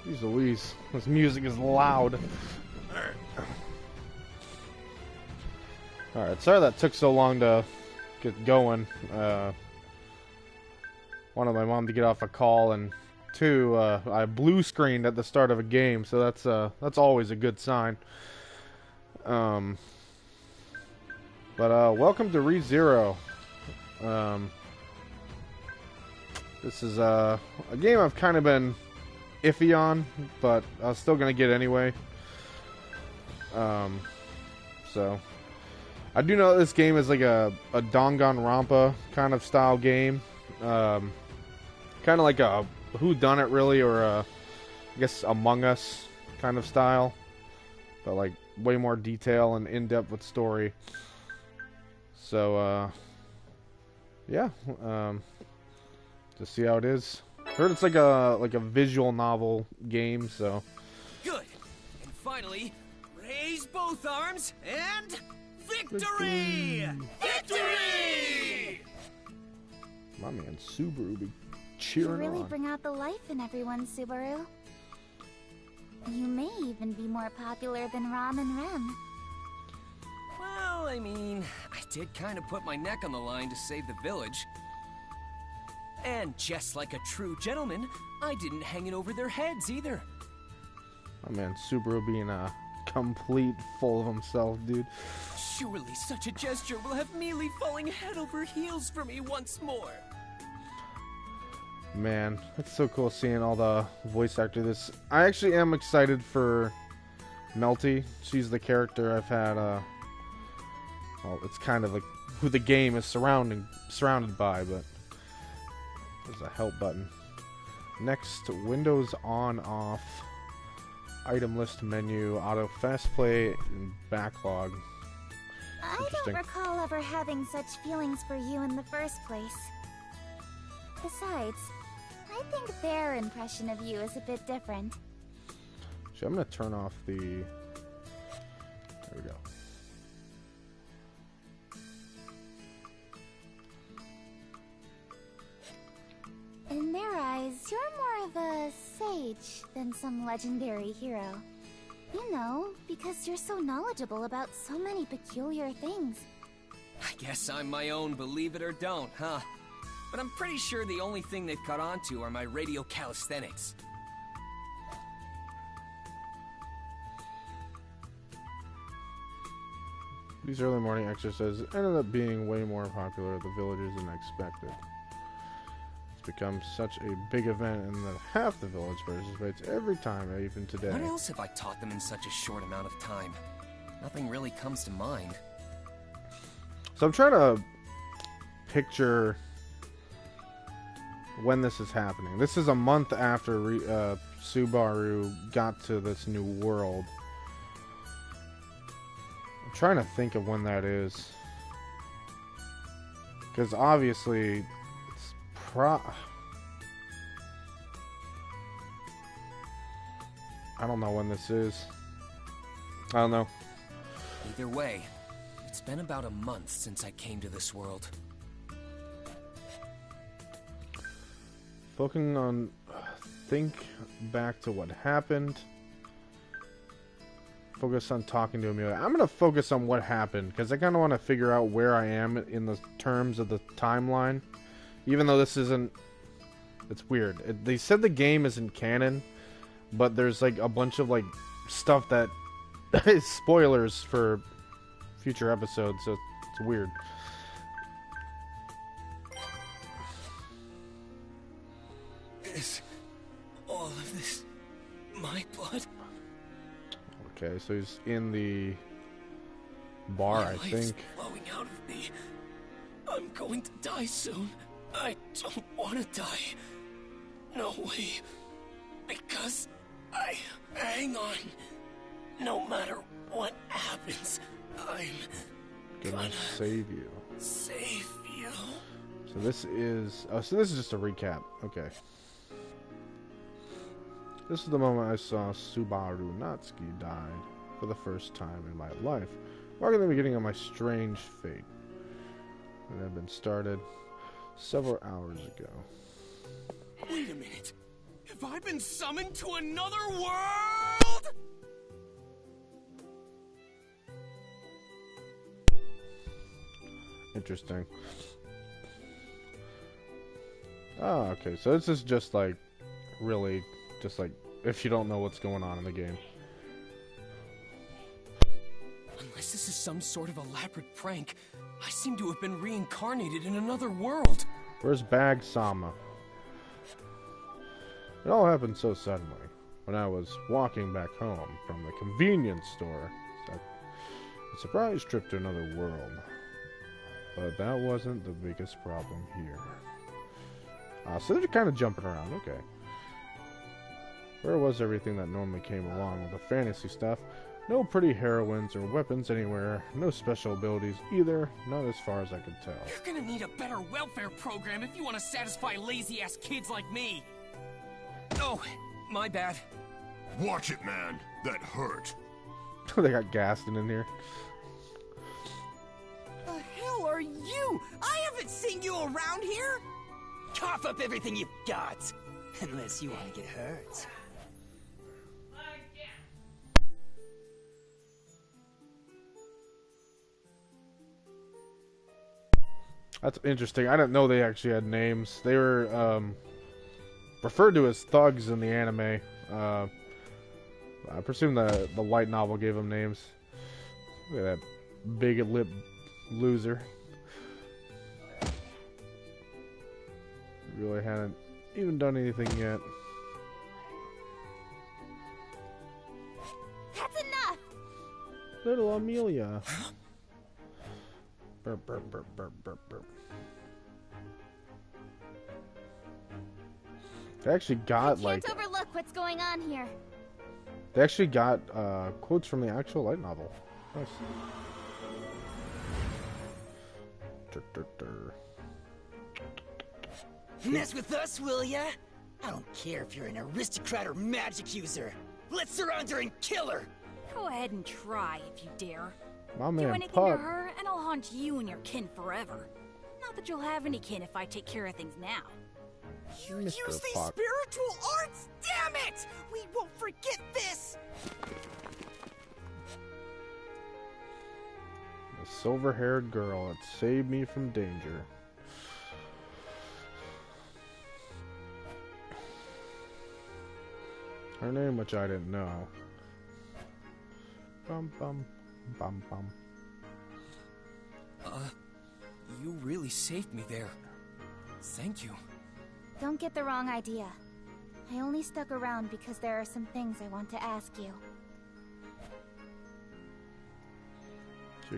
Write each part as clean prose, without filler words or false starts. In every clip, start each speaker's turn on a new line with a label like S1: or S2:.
S1: Jeez Louise, this music is loud. Alright, sorry that took so long to get going. Wanted my mom to get off a call, and two, I blue screened at the start of a game, so that's always a good sign. But welcome to Rezero. This is a game I've kind of been iffy on, but I was still gonna get anyway. So I do know this game is like a Danganronpa kind of style game, kind of like a whodunit really, or I guess Among Us kind of style, but like way more detail and in depth with story. So yeah, just see how it is. Heard it's like a visual novel game, so.
S2: Good. And finally, raise both arms and victory! Victory!
S1: My man Subaru be cheering on.
S3: You really bring out the life in everyone, Subaru. You may even be more popular than Ram and Rem.
S2: Well, I mean, I did kind of put my neck on the line to save the village. And just like a true gentleman, I didn't hang it over their heads either.
S1: My man Subaru being a complete full of himself, dude.
S2: Surely such a gesture will have Mealy falling head over heels for me once more.
S1: Man, it's so cool seeing all the voice actor. I actually am excited for Melty. She's the character I've had. Well, it's kind of like who the game is surrounded by, but there's a help button. Next, Windows on off, item list menu, auto fast play, and backlog.
S3: I don't recall ever having such feelings for you in the first place. Besides, I think their impression of you is a bit different.
S1: So I'm gonna turn off the. There we go.
S3: In their eyes, you're more of a sage than some legendary hero. You know, because you're so knowledgeable about so many peculiar things.
S2: I guess I'm my own believe it or don't, huh? But I'm pretty sure the only thing they've caught on to are my radio calisthenics.
S1: These early morning exercises ended up being way more popular at the villages than expected. It's become such a big event and that half the village participates every time, even today.
S2: What else have I taught them in such a short amount of time? Nothing really comes to mind.
S1: So I'm trying to picture when this is happening. This is a month after Subaru got to this new world. I'm trying to think of when that is. Because obviously, it's I don't know when this is. I don't know.
S2: Either way, it's been about a month since I came to this world.
S1: Focusing on think back to what happened. Focus on talking to Amelia. I'm going to focus on what happened because I kind of want to figure out where I am in the terms of the timeline. Even though this isn't... It's weird. They said the game isn't canon, but there's like a bunch of like stuff that is spoilers for future episodes, so it's weird.
S2: Is all of this my blood?
S1: Okay, so he's in the bar, I think.
S2: Flowing out of me. I'm going to die soon. I don't want to die. No way. Because I hang on. No matter what happens, I'm
S1: gonna save you.
S2: Save you.
S1: So this is just a recap. Okay. This is the moment I saw Subaru Natsuki died for the first time in my life, marking the beginning of my strange fate. It had been started several hours ago.
S2: Wait a minute. If Have I been summoned to another world?
S1: Interesting. Oh, okay. So this is just like, really, just like, if you don't know what's going on in the game.
S2: Unless this is some sort of elaborate prank, I seem to have been reincarnated in another world.
S1: Where's Bag Sama? It all happened so suddenly. When I was walking back home from the convenience store, a surprise trip to another world. But that wasn't the biggest problem here. So they're kind of jumping around, okay. Where was everything that normally came along with the fantasy stuff? No pretty heroines or weapons anywhere. No special abilities either, not as far as I could tell.
S2: You're gonna need a better welfare program if you want to satisfy lazy-ass kids like me. Oh, my bad.
S4: Watch it, man. That hurt.
S1: They got Gaston in here.
S5: The hell are you? I haven't seen you around here.
S6: Cough up everything you've got. Unless you want to get hurt.
S1: That's interesting. I didn't know they actually had names. They were referred to as thugs in the anime. I presume the light novel gave them names. Look at that big lip loser. Really hadn't even done anything yet.
S3: That's enough!
S1: Little Amelia. Burp, burp, burp, burp, burp, burp. They actually got
S3: Can't overlook what's going on here.
S1: They actually got quotes from the actual light novel. Nice. Dur, dur, dur.
S6: Mess with us, will ya? I don't care if you're an aristocrat or magic user. Let's surround her and kill her!
S7: Go ahead and try if you dare.
S1: My
S7: Do
S1: man
S7: anything
S1: Puck.
S7: to her, and I'll haunt you and your kin forever. Not that you'll have any kin if I take care of things now.
S5: You
S1: Mr.
S5: use these
S1: Puck.
S5: spiritual arts? Damn it! We won't forget this!
S1: The silver-haired girl that saved me from danger. Her name, which I didn't know. Bum bum bum bum.
S2: You really saved me there. Thank you.
S3: Don't get the wrong idea. I only stuck around because there are some things I want to ask you.
S1: She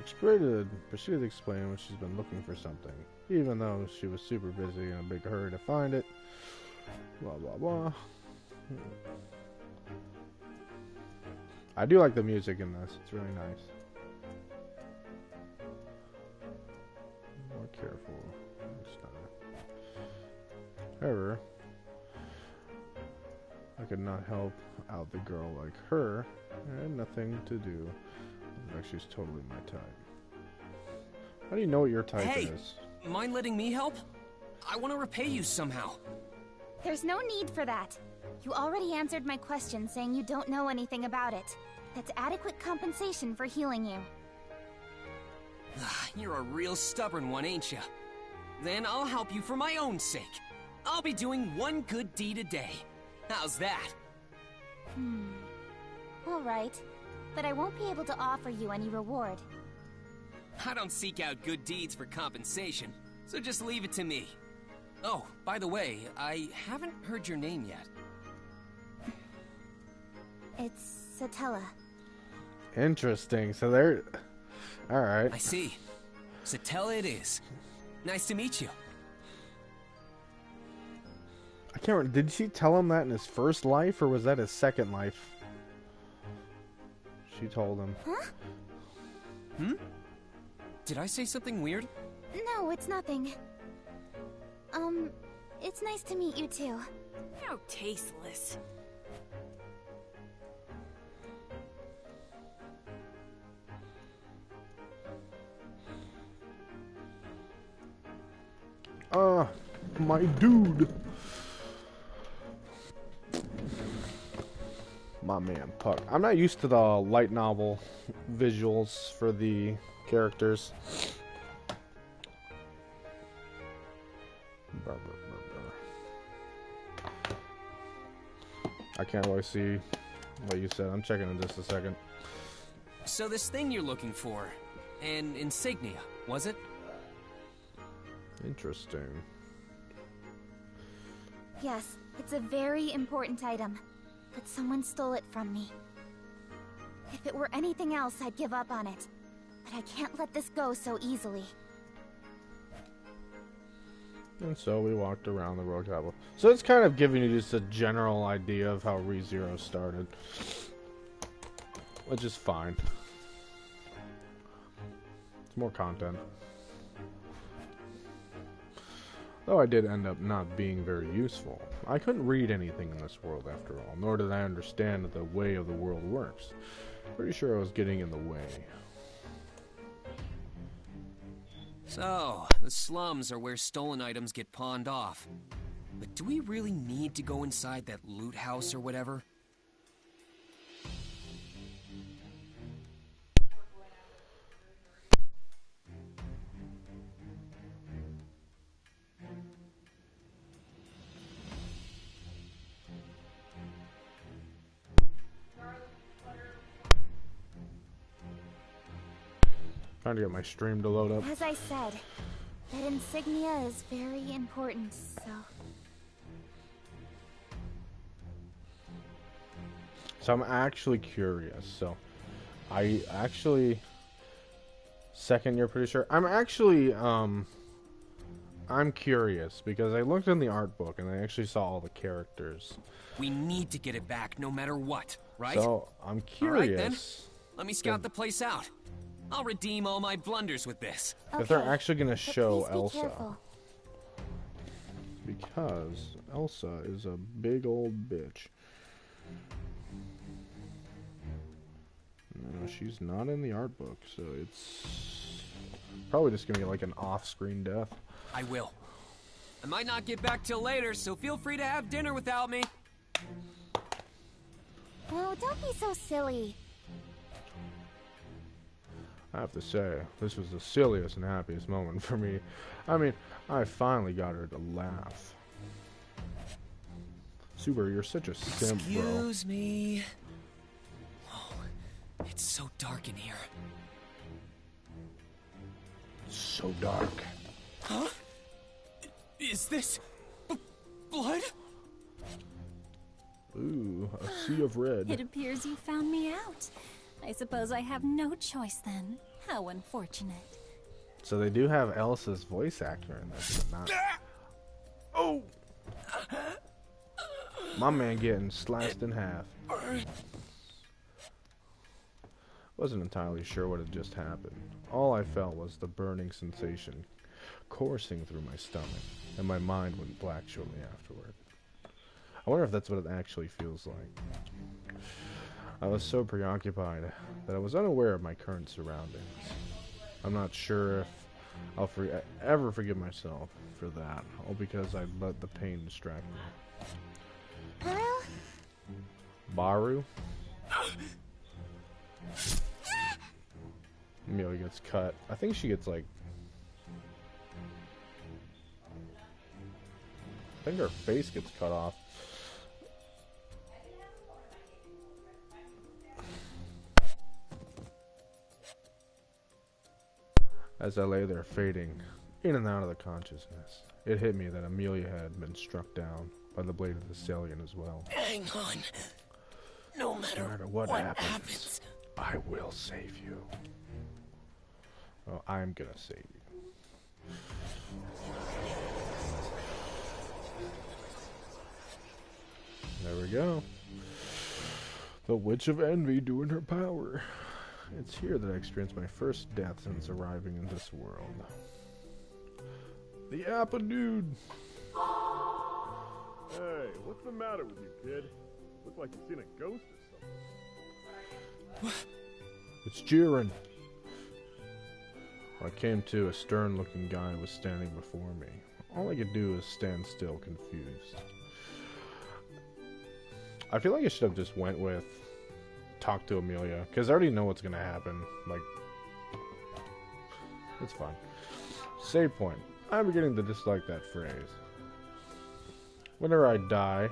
S1: proceeded to explain when she's been looking for something, even though she was super busy in a big hurry to find it. Blah blah blah. I do like the music in this. It's really nice. More careful next time. However, I could not help out the girl like her. I had nothing to do. Like she's totally my type. How do you know what your type
S2: Hey,
S1: is?
S2: mind letting me help? I want to repay you somehow.
S3: There's no need for that. You already answered my question saying you don't know anything about it. That's adequate compensation for healing you.
S2: You're a real stubborn one, ain't ya? Then I'll help you for my own sake. I'll be doing one good deed a day. How's that?
S3: Alright. But I won't be able to offer you any reward.
S2: I don't seek out good deeds for compensation, so just leave it to me. Oh, by the way, I haven't heard your name yet.
S3: It's Satella.
S1: Interesting. So they're... Alright.
S2: I see. Satella it is. Nice to meet you.
S1: I can't remember. Did she tell him that in his first life, or was that his second life? She told him.
S3: Huh?
S2: Did I say something weird?
S3: No, it's nothing. It's nice to meet you too.
S7: How tasteless.
S1: My dude. My man Puck. I'm not used to the light novel visuals for the characters. I can't really see what you said. I'm checking in just a second.
S2: So this thing you're looking for, an insignia, was it?
S1: Interesting.
S3: Yes, it's a very important item, but someone stole it from me. If it were anything else, I'd give up on it. But I can't let this go so easily.
S1: And so we walked around the road capital. So it's kind of giving you just a general idea of how Rezero started. Which is fine. It's more content. Though I did end up not being very useful. I couldn't read anything in this world after all, nor did I understand the way of the world works. Pretty sure I was getting in the way.
S2: So, the slums are where stolen items get pawned off. But do we really need to go inside that loot house or whatever?
S1: Trying to get my stream to load up.
S3: As I said, that insignia is very important, so...
S1: So I'm actually curious. So I actually... Second, you're pretty sure? I'm actually, I'm curious because I looked in the art book and I actually saw all the characters.
S2: We need to get it back no matter what, right?
S1: So I'm curious.
S2: All right, then. Let me scout the place out. I'll redeem all my blunders with this.
S1: If they're actually going to
S3: but
S1: show
S3: please be
S1: Elsa.
S3: careful.
S1: Because Elsa is a big old bitch. No, she's not in the art book, so it's probably just going to be like an off-screen death.
S2: I will. I might not get back till later, so feel free to have dinner without me.
S3: Oh, don't be so silly.
S1: I have to say, this was the silliest and happiest moment for me. I mean, I finally got her to laugh. Super, you're such a simp, bro.
S2: Excuse me. Oh, it's so dark in here.
S1: So dark.
S2: Huh? Is this blood?
S1: Ooh, a sea of red.
S7: It appears you found me out. I suppose I have no choice then. How unfortunate.
S1: So they do have Elsa's voice actor in this, but not... Oh! My man getting sliced in half. Wasn't entirely sure what had just happened. All I felt was the burning sensation coursing through my stomach, and my mind went black shortly afterward. I wonder if that's what it actually feels like. I was so preoccupied that I was unaware of my current surroundings. I'm not sure if I'll ever forgive myself for that, all because I let the pain distract me.
S3: Pearl?
S1: Baru? Amelia gets cut. I think she gets like... I think her face gets cut off. As I lay there fading in and out of the consciousness, it hit me that Amelia had been struck down by the blade of the Stallion as well.
S2: Hang on. No matter
S1: what happens, I will save you. Oh, I'm gonna save you. There we go. The Witch of Envy doing her power. It's here that I experienced my first death since arriving in this world. The Appa Dude!
S8: Hey, what's the matter with you, kid? Look like you've seen a ghost or something.
S1: It's Jiren. When I came to, a stern-looking guy was standing before me. All I could do was stand still, confused. I feel like I should have just went with talk to Amelia, because I already know what's gonna happen. Like, it's fine. Save point. I'm beginning to dislike that phrase. Whenever I die,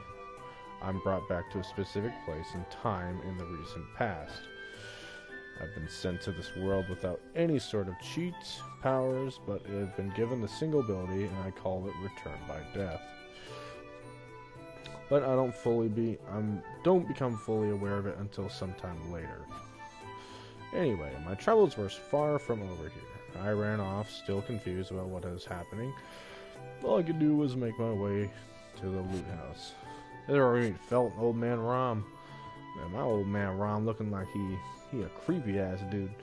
S1: I'm brought back to a specific place and time in the recent past. I've been sent to this world without any sort of cheats, powers, but it has been given the single ability, and I call it Return by Death. But I don't become fully aware of it until sometime later. Anyway, my travels were far from over here. I ran off, still confused about what was happening. All I could do was make my way to the loot house. There I felt old man Rom. Man, my old man Rom looking like he a creepy ass dude.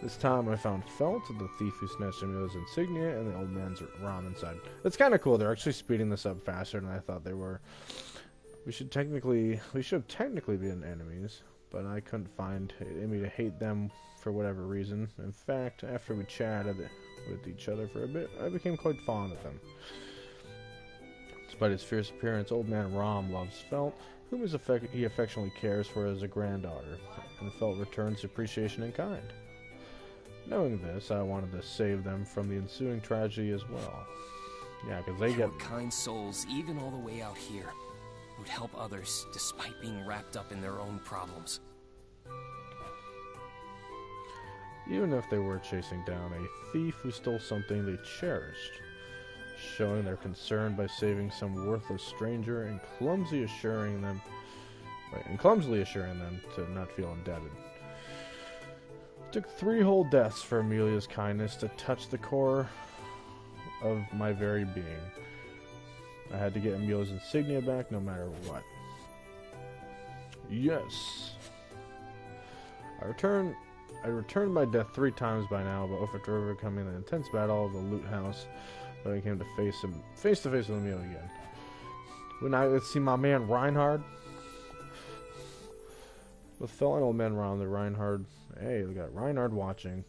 S1: This time I found Felt, the thief who snatched Amelia's insignia, and the old man's Rom inside. It's kind of cool. They're actually speeding this up faster than I thought they were. We should have technically been enemies, but I couldn't find me to hate them for whatever reason. In fact, after we chatted with each other for a bit, I became quite fond of them. Despite his fierce appearance, old man Rom loves Felt, whom he affectionately cares for as a granddaughter, and Felt returns appreciation in kind. Knowing this, I wanted to save them from the ensuing tragedy as well. Yeah, because they get
S2: kind souls, even all the way out here, would help others despite being wrapped up in their own problems.
S1: Even if they were chasing down a thief who stole something they cherished, showing their concern by saving some worthless stranger and clumsily assuring them to not feel indebted. It took 3 whole deaths for Amelia's kindness to touch the core of my very being. I had to get Amelia's insignia back no matter what. Yes. I returned my death 3 times by now, but after overcoming the intense battle of the loot house, I came to face to face with Amelia again. When I see my man Reinhard, with fellow old man around the Reinhard. Hey, we got Reinhard watching.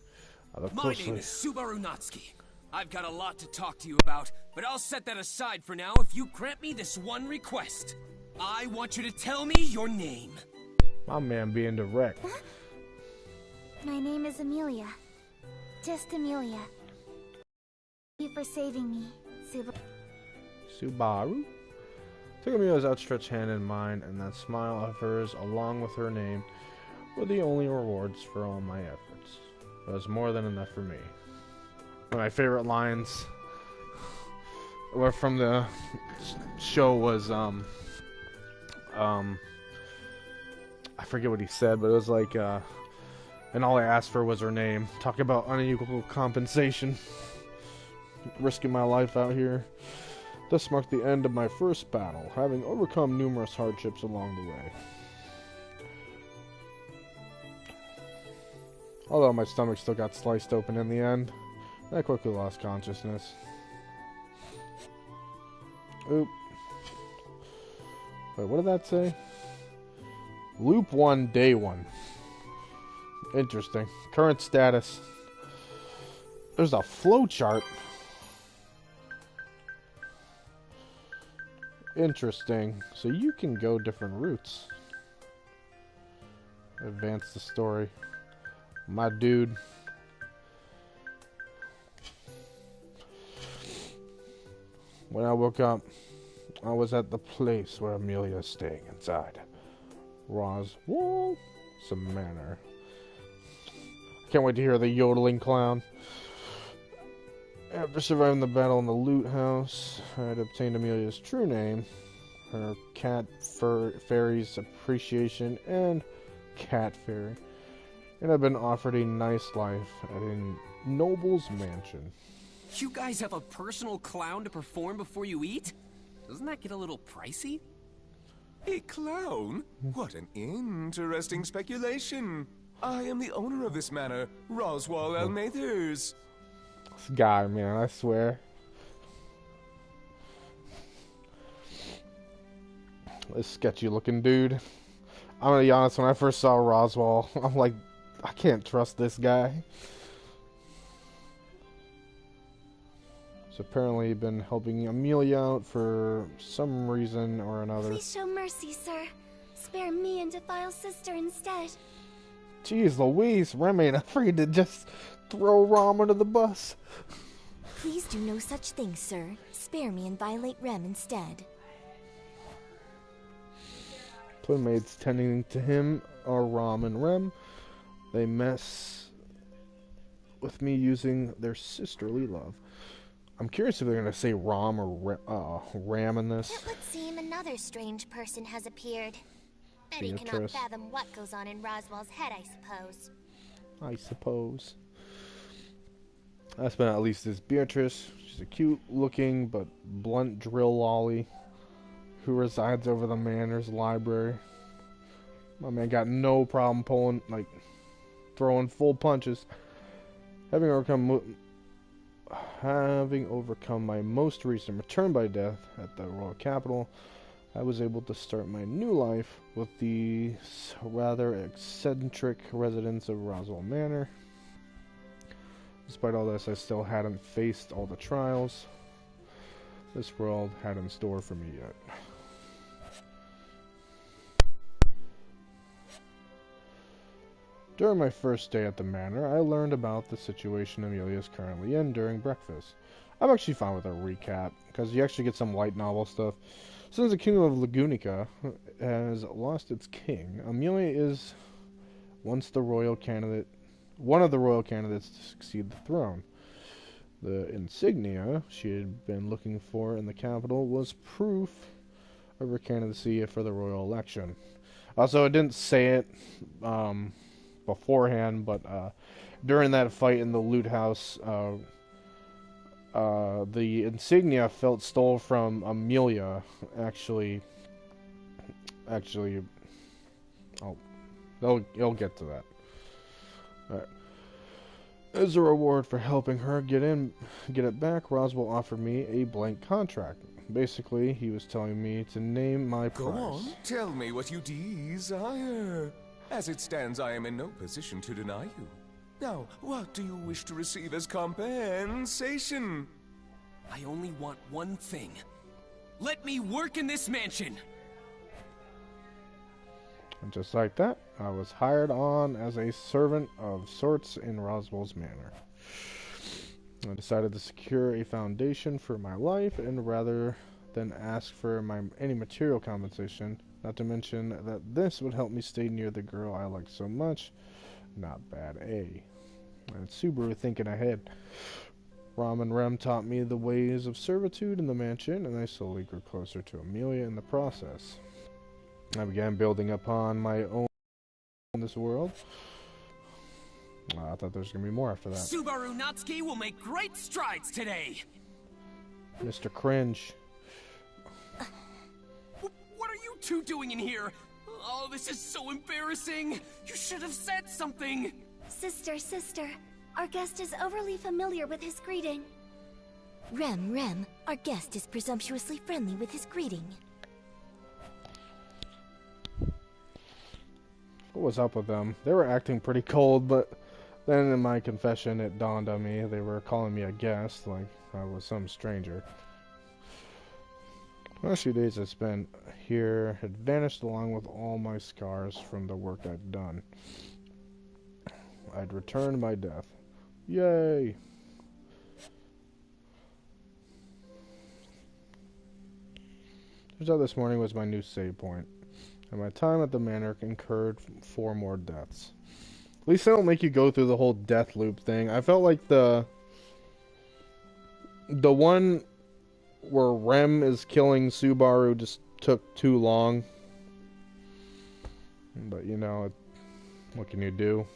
S2: My name is Subaru Natsuki. I've got a lot to talk to you about, but I'll set that aside for now if you grant me this one request. I want you to tell me your name.
S1: My man being direct.
S3: Huh? My name is Amelia. Just Amelia. Thank you for saving me,
S1: Subaru? Took Amelia's outstretched hand in mine, and that smile of hers, along with her name, were the only rewards for all my efforts. It was more than enough for me. One of my favorite lines were from the show was, I forget what he said, but it was like, and all I asked for was her name. Talk about unequal compensation. Risking my life out here. This marked the end of my first battle, having overcome numerous hardships along the way. Although my stomach still got sliced open in the end, I quickly lost consciousness. Oop. Wait, what did that say? Loop 1, Day 1. Interesting. Current status. There's a flowchart. Interesting. So you can go different routes. Advance the story. My dude. When I woke up, I was at the place where Amelia is staying inside. Roswell Manor. Can't wait to hear the yodeling clown. After surviving the battle in the loot house, I had obtained Amelia's true name, her cat fairy's appreciation, and cat fairy, and I've been offered a nice life at a noble's mansion.
S2: You guys have a personal clown to perform before you eat? Doesn't that get a little pricey?
S9: A clown? What an interesting speculation. I am the owner of this manor, Roswell Mathers.
S1: This guy, man, I swear. This sketchy looking dude. I'm gonna be honest, when I first saw Roswell, I'm like, I can't trust this guy. He's apparently been helping Amelia out for some reason or another.
S3: Please show mercy, sir. Spare me and Defile's sister instead.
S1: Jeez Louise, Rem ain't afraid to just throw Rom under the bus.
S3: Please do no such thing, sir. Spare me and violate Rem instead.
S1: Playmates tending to him are Rom and Rem. They mess with me using their sisterly love. I'm curious if they're going to say Rom or Ram in this.
S3: It would seem another strange person has appeared. Betty cannot
S1: Beatrice.
S3: fathom what goes on in Roswell's head, I suppose.
S1: I suppose. Last but not least is Beatrice. She's a cute-looking but blunt drill lolly who resides over the manor's library. My man got no problem throwing full punches. Having overcome my most recent return by death at the Royal Capital, I was able to start my new life with the rather eccentric residents of Roswell Manor. Despite all this, I still hadn't faced all the trials this world had in store for me yet. During my first day at the manor, I learned about the situation Amelia is currently in during breakfast. I'm actually fine with a recap, because you actually get some light novel stuff. Since the kingdom of Lagunica has lost its king, Amelia is one of the royal candidates to succeed the throne. The insignia she had been looking for in the capital was proof of her candidacy for the royal election. Also, it didn't say it beforehand, but during that fight in the loot house, the insignia felt stole from Amelia. Actually, it'll get to that. Alright. As a reward for helping her get it back, Roswell offered me a blank contract. Basically, he was telling me to name my price.
S9: Go on, tell me what you desire. As it stands, I am in no position to deny you. Now, what do you wish to receive as compensation?
S2: I only want one thing. Let me work in this mansion!
S1: And just like that, I was hired on as a servant of sorts in Roswell's manor. I decided to secure a foundation for my life, and rather than ask for any material compensation, not to mention that this would help me stay near the girl I like so much. Not bad, eh? And Subaru thinking ahead. Rom and Rem taught me the ways of servitude in the mansion, and I slowly grew closer to Amelia in the process. I began building upon my own in this world. I thought there was going to be more after that.
S2: Subaru Natsuki will make great strides today!
S1: Mr. Cringe.
S2: What are you two doing in here? Oh, this is so embarrassing! You should have said something!
S3: Sister, our guest is overly familiar with his greeting. Rem, our guest is presumptuously friendly with his greeting.
S1: What was up with them? They were acting pretty cold, but then in my confession it dawned on me they were calling me a guest, like I was some stranger. The last few days I spent here had vanished along with all my scars from the work I'd done. I'd returned by death. Yay! Turns out this morning was my new save point, and my time at the manor incurred 4 more deaths. At least they don't make you go through the whole death loop thing. I felt like the one where Rem is killing Subaru just took too long. But you know, what can you do?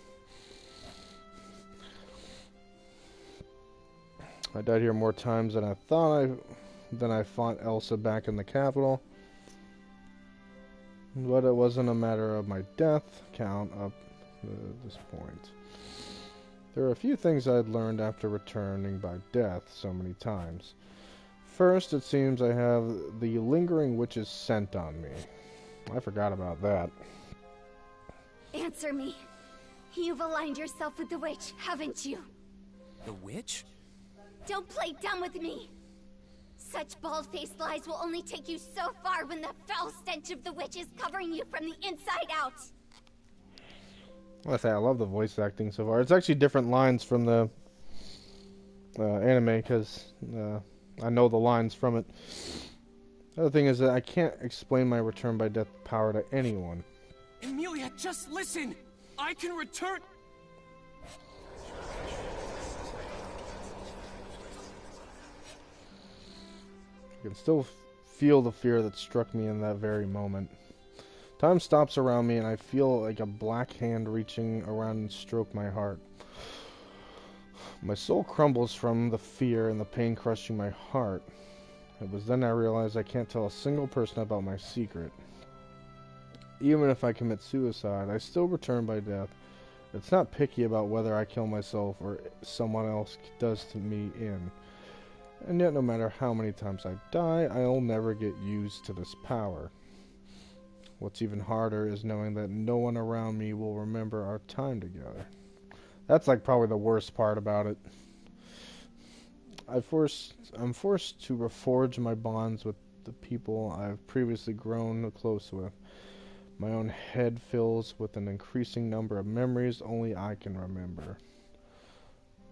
S1: I died here more times than I thought I fought Elsa back in the capital. But it wasn't a matter of my death count up to this point. There are a few things I'd learned after returning by death so many times. First, it seems I have the lingering witch's scent on me. I forgot about that.
S3: Answer me. You've aligned yourself with the witch, haven't you?
S2: The witch?
S3: Don't play dumb with me! Such bald-faced lies will only take you so far when the foul stench of the witch is covering you from the inside out!
S1: I say I love the voice acting so far. It's actually different lines from the anime, because I know the lines from it. The other thing is that I can't explain my return by death power to anyone.
S2: Emilia, just listen! I can return...
S1: I can still feel the fear that struck me in that very moment. Time stops around me and I feel like a black hand reaching around and stroke my heart. My soul crumbles from the fear and the pain crushing my heart. It was then I realized I can't tell a single person about my secret. Even if I commit suicide, I still return by death. It's not picky about whether I kill myself or someone else does to me in. And yet, no matter how many times I die, I'll never get used to this power. What's even harder is knowing that no one around me will remember our time together. That's like probably the worst part about it. I'm forced to reforge my bonds with the people I've previously grown close with. My own head fills with an increasing number of memories only I can remember.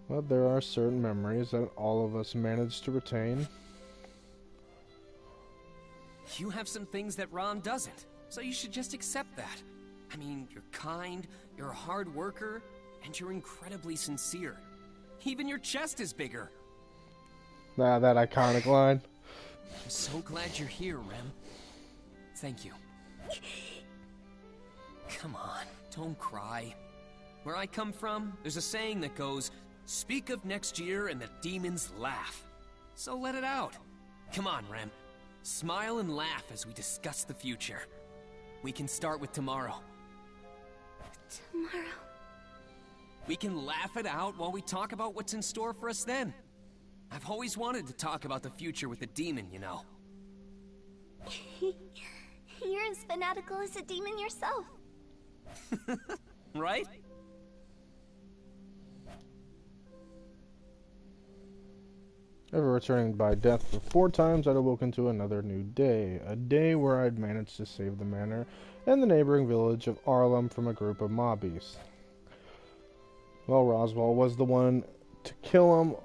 S1: But there are certain memories that all of us manage to retain.
S2: You have some things that Ron doesn't, so you should just accept that. I mean, you're kind, you're a hard worker, and you're incredibly sincere. Even your chest is bigger.
S1: That iconic line.
S2: I'm so glad you're here, Rem. Thank you. Come on, don't cry. Where I come from, there's a saying that goes, speak of next year and the demons laugh. So let it out. Come on, Rem. Smile and laugh as we discuss the future. We can start with tomorrow.
S3: Tomorrow?
S2: We can laugh it out while we talk about what's in store for us then. I've always wanted to talk about the future with a demon, you know.
S3: You're as fanatical as a demon yourself.
S2: Right?
S1: Ever returning by death for 4 times, I'd awoken to another new day. A day where I'd managed to save the manor and the neighboring village of Arlem from a group of mob beasts. Well, Roswell was the one to kill them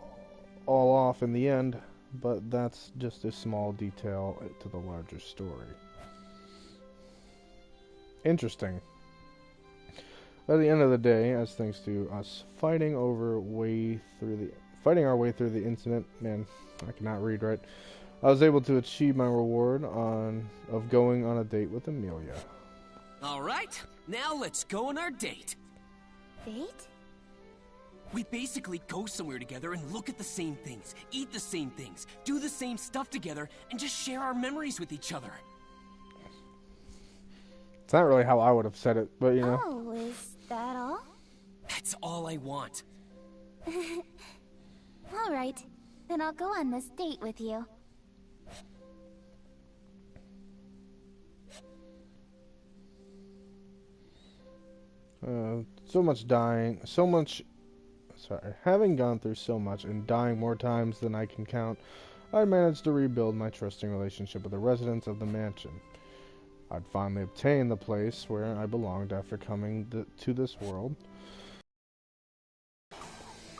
S1: all off in the end, but that's just a small detail to the larger story. Interesting. At the end of the day, as thanks to us fighting our way through the incident, man, I cannot read right, I was able to achieve my reward of going on a date with Emilia.
S2: Alright, now let's go on our date.
S3: Date?
S2: We basically go somewhere together and look at the same things, eat the same things, do the same stuff together, and just share our memories with each other.
S1: It's not really how I would have said it, but you know.
S3: Oh, is that all?
S2: That's all I want.
S3: Alright, then I'll go on this date with you.
S1: Having gone through so much and dying more times than I can count, I managed to rebuild my trusting relationship with the residents of the mansion. I'd finally obtained the place where I belonged after coming to this world.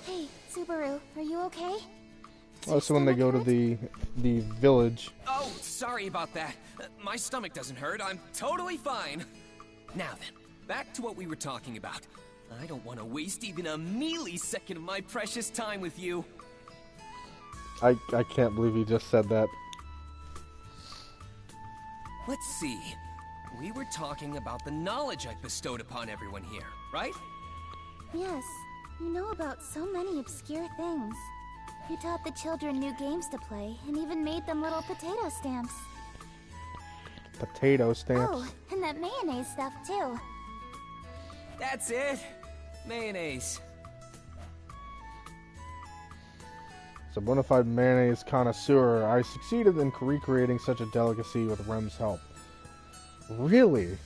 S3: Hey, Subaru, are you okay?
S1: Also, when they go to the village.
S2: Oh, sorry about that. My stomach doesn't hurt. I'm totally fine. Now then, back to what we were talking about. I don't want to waste even a millisecond of my precious time with you.
S1: I can't believe you just said that.
S2: Let's see. We were talking about the knowledge I've bestowed upon everyone here, right?
S3: Yes, you know about so many obscure things. You taught the children new games to play, and even made them little potato stamps.
S1: Potato stamps?
S3: Oh, and that mayonnaise stuff too.
S2: That's it. Mayonnaise.
S1: As a bona fide mayonnaise connoisseur, I succeeded in recreating such a delicacy with Rem's help. Really?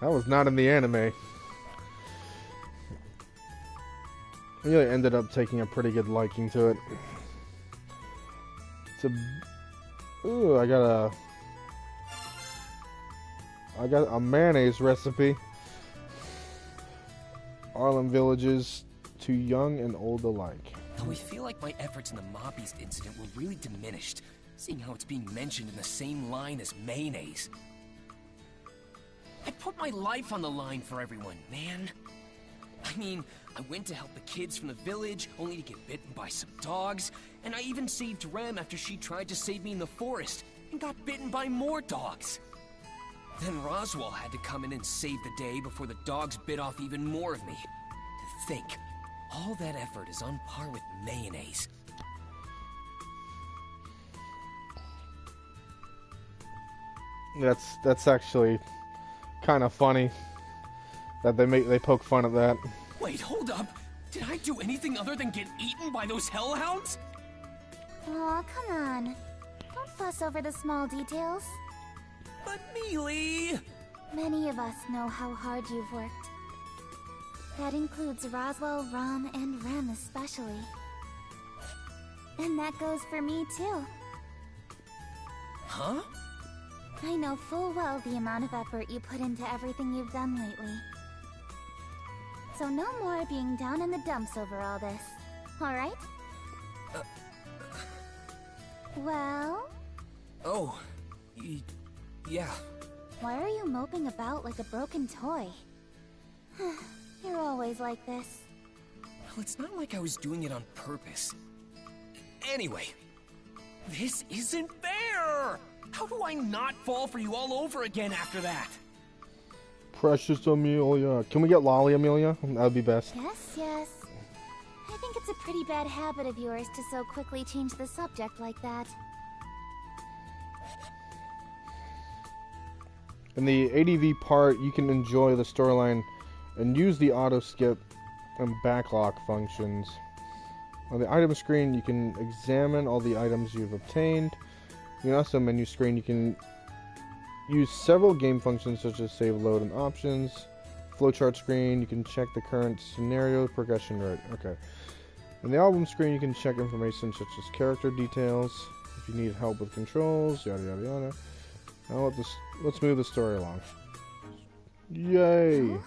S1: That was not in the anime. really ended up taking a pretty good liking to it. It's a... Ooh, I got a mayonnaise recipe. Arlen villages to young and old alike.
S2: Though I feel like my efforts in the Mob Beast incident were really diminished, seeing how it's being mentioned in the same line as mayonnaise. I put my life on the line for everyone, man. I mean, I went to help the kids from the village, only to get bitten by some dogs, and I even saved Rem after she tried to save me in the forest, and got bitten by more dogs. Then Roswell had to come in and save the day before the dogs bit off even more of me. To think, all that effort is on par with mayonnaise.
S1: That's actually kind of funny that they poke fun at that.
S2: Wait, hold up. Did I do anything other than get eaten by those hellhounds?
S3: Aw, come on. Don't fuss over the small details.
S2: But Mealy!
S3: Many of us know how hard you've worked. That includes Roswell, Rom, and Rem especially. And that goes for me too.
S2: Huh?
S3: I know full well the amount of effort you put into everything you've done lately. So no more being down in the dumps over all this, alright? Well?
S2: Oh, yeah.
S3: Why are you moping about like a broken toy? You're always like this.
S2: Well, it's not like I was doing it on purpose. Anyway, this isn't fair! How do I not fall for you all over again after that?
S1: Precious Amelia. Can we get Lolly Amelia? That would be best.
S3: Yes, yes. I think it's a pretty bad habit of yours to so quickly change the subject like that.
S1: In the ADV part, you can enjoy the storyline and use the auto-skip and backlock functions. On the item screen, you can examine all the items you've obtained. You can also menu screen, you can use several game functions such as save, load, and options. Flowchart screen, you can check the current scenario progression rate. Okay. In the album screen, you can check information such as character details, if you need help with controls, yada yada yada. Now let's move the story along. Yay!
S3: Huh?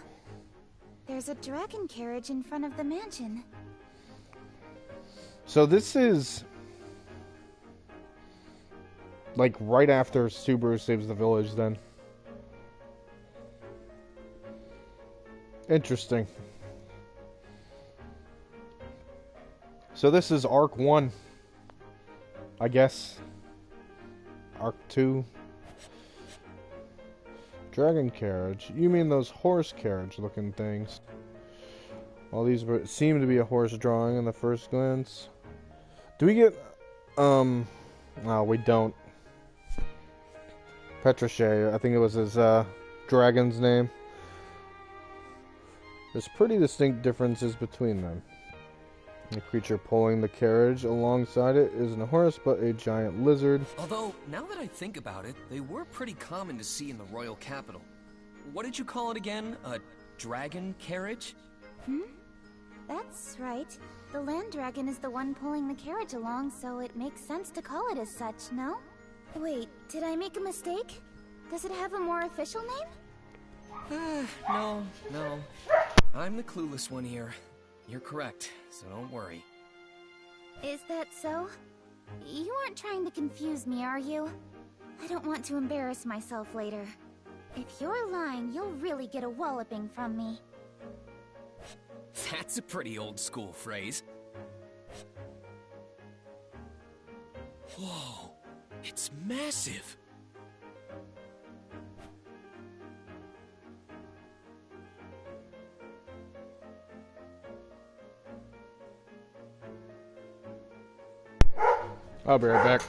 S3: There's a dragon carriage in front of the mansion.
S1: So this is like right after Subaru saves the village then. Interesting. So this is Arc 1, I guess. Arc 2. Dragon carriage. You mean those horse carriage looking things. All these seem to be a horse drawing in the first glance. Do we get, no, we don't. Petrochet, I think it was his, dragon's name. There's pretty distinct differences between them. The creature pulling the carriage alongside it isn't a horse, but a giant lizard.
S2: Although, now that I think about it, they were pretty common to see in the royal capital. What did you call it again? A dragon carriage?
S3: That's right. The land dragon is the one pulling the carriage along, so it makes sense to call it as such, no? Wait, did I make a mistake? Does it have a more official name?
S2: No. I'm the clueless one here. You're correct, so don't worry.
S3: Is that so? You aren't trying to confuse me, are you? I don't want to embarrass myself later. If you're lying, you'll really get a walloping from me.
S2: That's a pretty old school phrase. Whoa, it's massive.
S1: I'll be right back.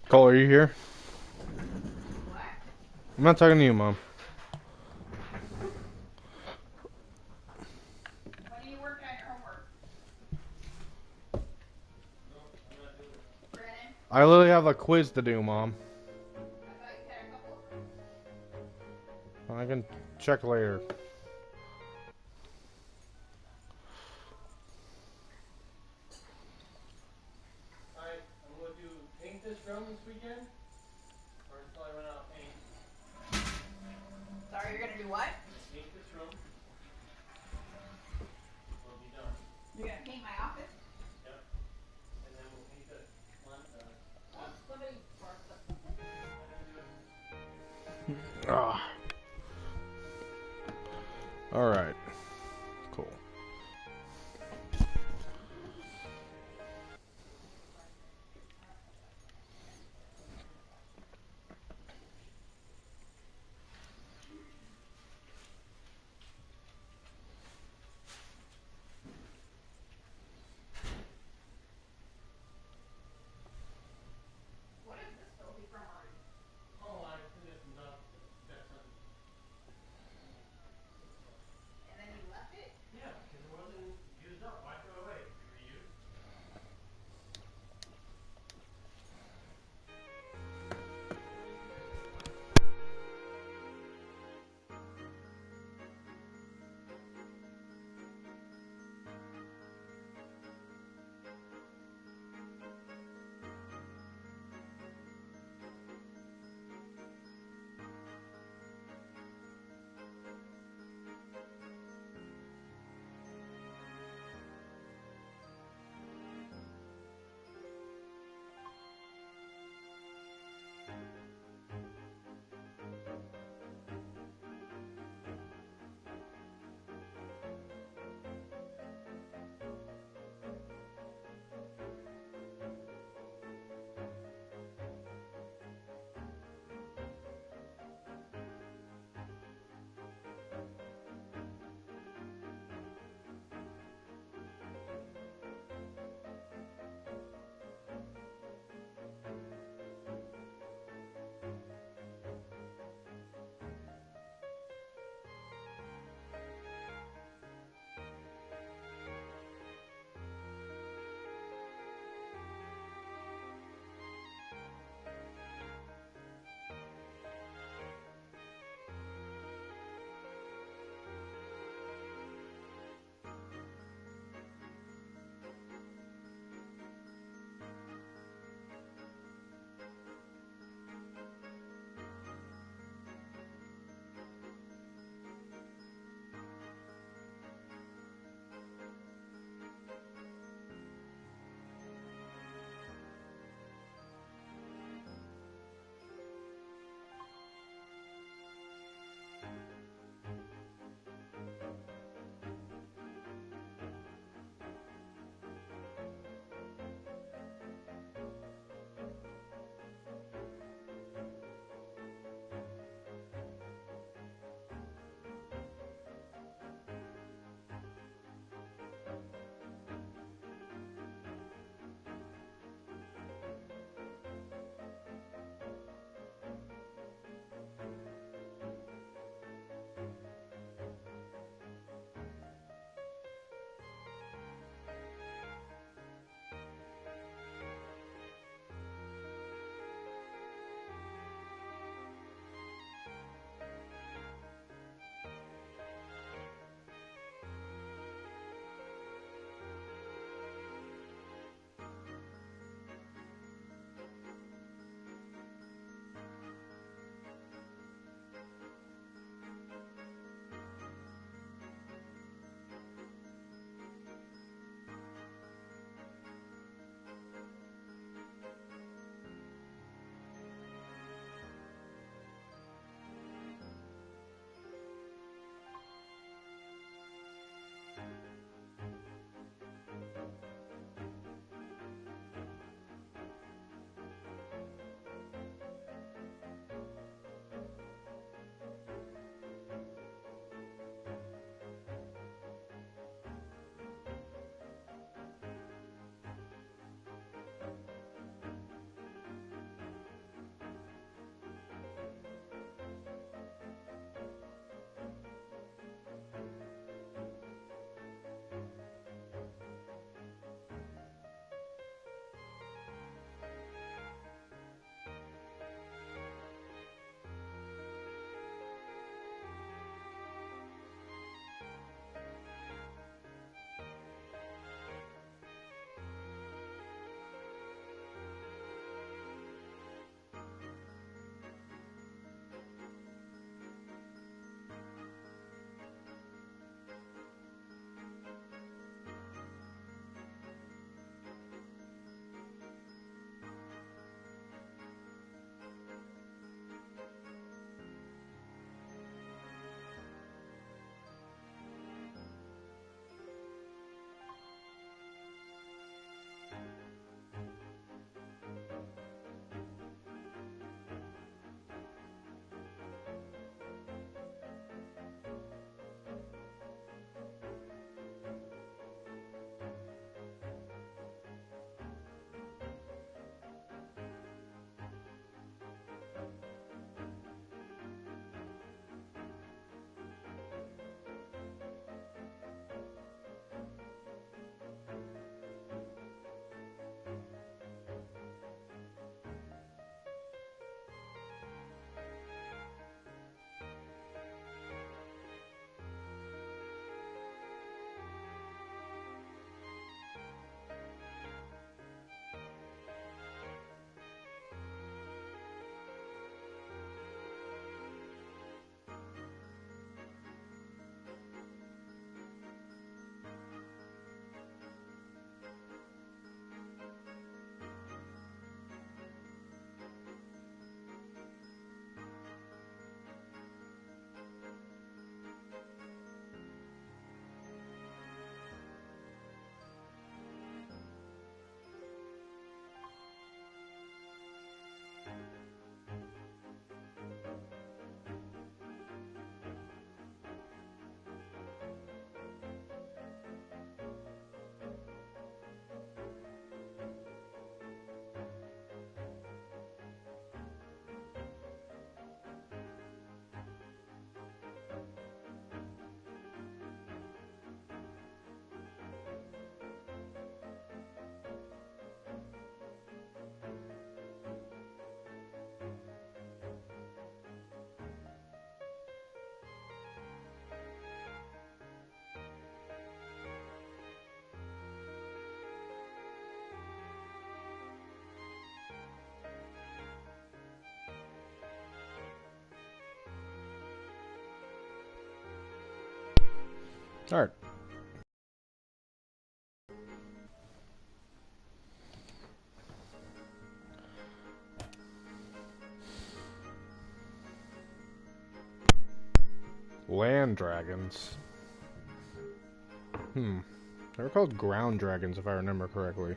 S1: Cole, are you here? I'm not talking to you, Mom.
S10: When are you working on your homework? Brennan?
S1: I literally have a quiz to do, Mom.
S10: I thought you had a couple.
S1: I can check later.
S11: Alright, I'm going to paint this room this weekend, or until I run out of paint.
S10: Sorry, you're gonna do what?
S11: Paint this room. We'll be done.
S10: You're gonna paint my office?
S11: Yep. And then we'll paint the one.
S10: Oh, somebody barked up something.
S1: Alright. Cool. Alright. Land dragons. They're called ground dragons, if I remember correctly.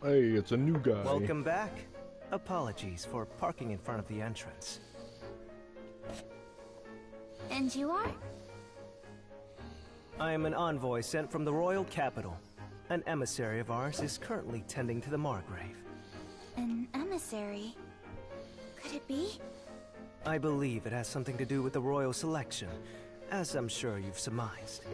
S1: Hey, it's a new guy.
S12: Welcome back. Apologies for parking in front of the entrance.
S3: And you are?
S12: I am an envoy sent from the royal capital. An emissary of ours is currently tending to the Margrave.
S3: An emissary? Could it be?
S12: I believe it has something to do with the royal selection, as I'm sure you've surmised.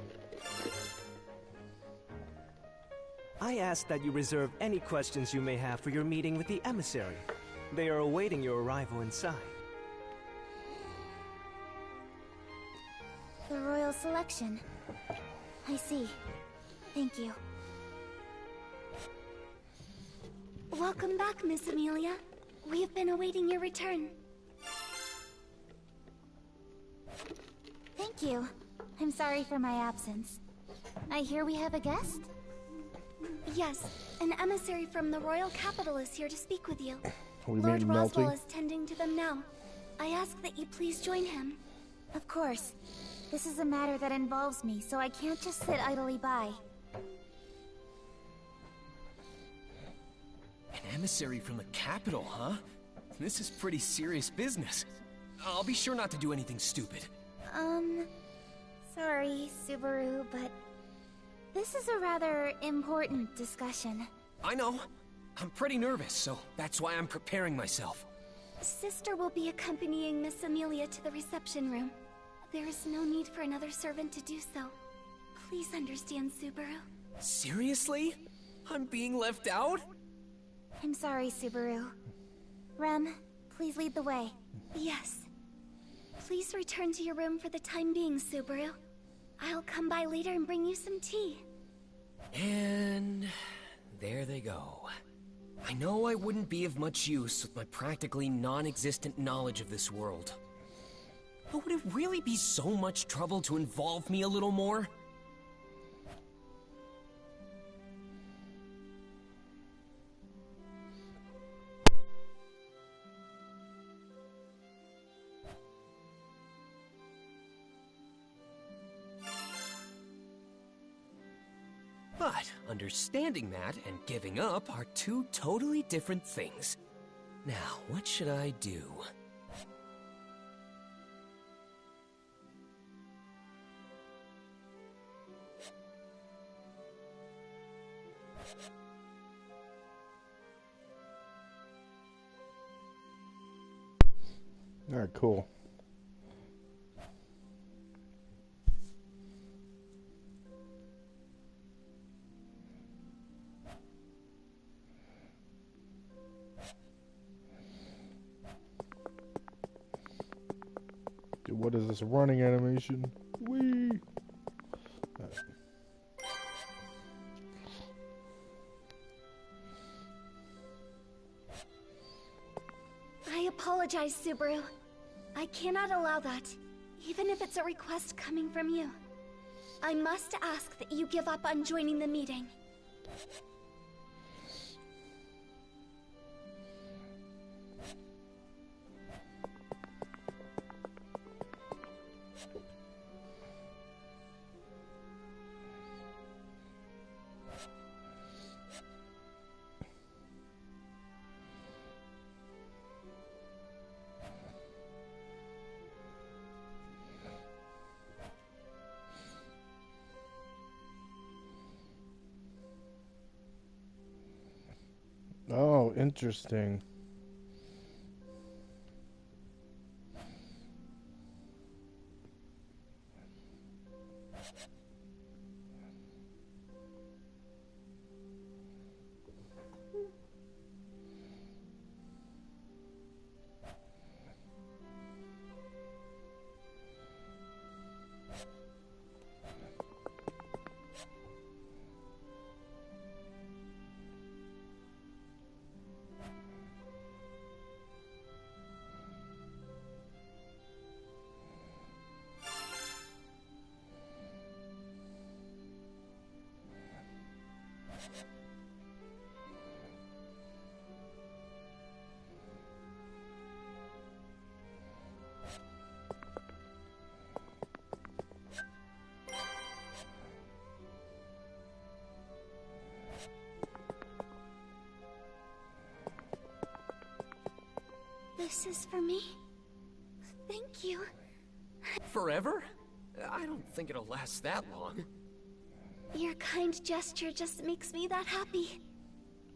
S12: I ask that you reserve any questions you may have for your meeting with the emissary. They are awaiting your arrival inside.
S3: The royal selection. I see. Thank you. Welcome back, Miss Amelia. We've been awaiting your return. Thank you. I'm sorry for my absence. I hear we have a guest? Yes, an emissary from the royal capital is here to speak with you. Lord Roswell is tending to them now. I ask that you please join him. Of course. This is a matter that involves me, so I can't just sit idly by.
S2: An emissary from the capital, huh? This is pretty serious business. I'll be sure not to do anything stupid.
S3: Sorry, Subaru, but this is a rather important discussion.
S2: I know. I'm pretty nervous, so that's why I'm preparing myself.
S3: Sister will be accompanying Miss Amelia to the reception room. There is no need for another servant to do so. Please understand, Subaru.
S2: Seriously? I'm being left out?
S3: I'm sorry, Subaru. Rem, please lead the way. Yes. Please return to your room for the time being, Subaru. I'll come by later and bring you some tea.
S2: And there they go. I know I wouldn't be of much use with my practically non-existent knowledge of this world. But would it really be so much trouble to involve me a little more? But understanding that and giving up are two totally different things. Now, what should I do?
S1: Alright, cool. Dude, what is this running animation? Whee! Right.
S3: I apologize, Subaru. I cannot allow that, even if it's a request coming from you. I must ask that you give up on joining the meeting.
S1: Oh, interesting.
S3: This is for me? Thank you.
S2: Forever? I don't think it'll last that long.
S3: Your kind gesture just makes me that happy.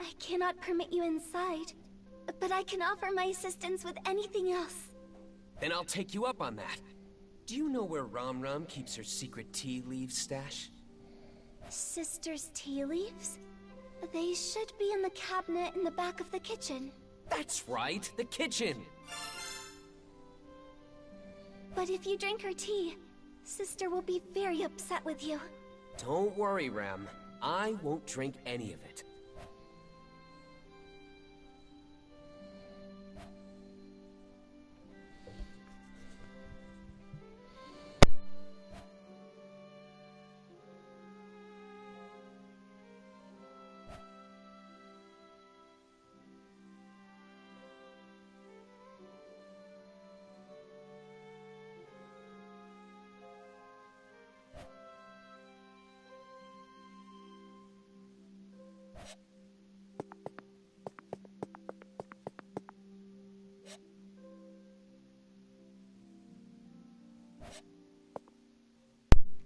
S3: I cannot permit you inside, but I can offer my assistance with anything else.
S2: Then I'll take you up on that. Do you know where Ram Ram keeps her secret tea leaves stash?
S3: Sister's tea leaves? They should be in the cabinet in the back of the kitchen.
S2: That's right, the kitchen!
S3: But if you drink her tea, Sister will be very upset with you.
S2: Don't worry, Ram. I won't drink any of it.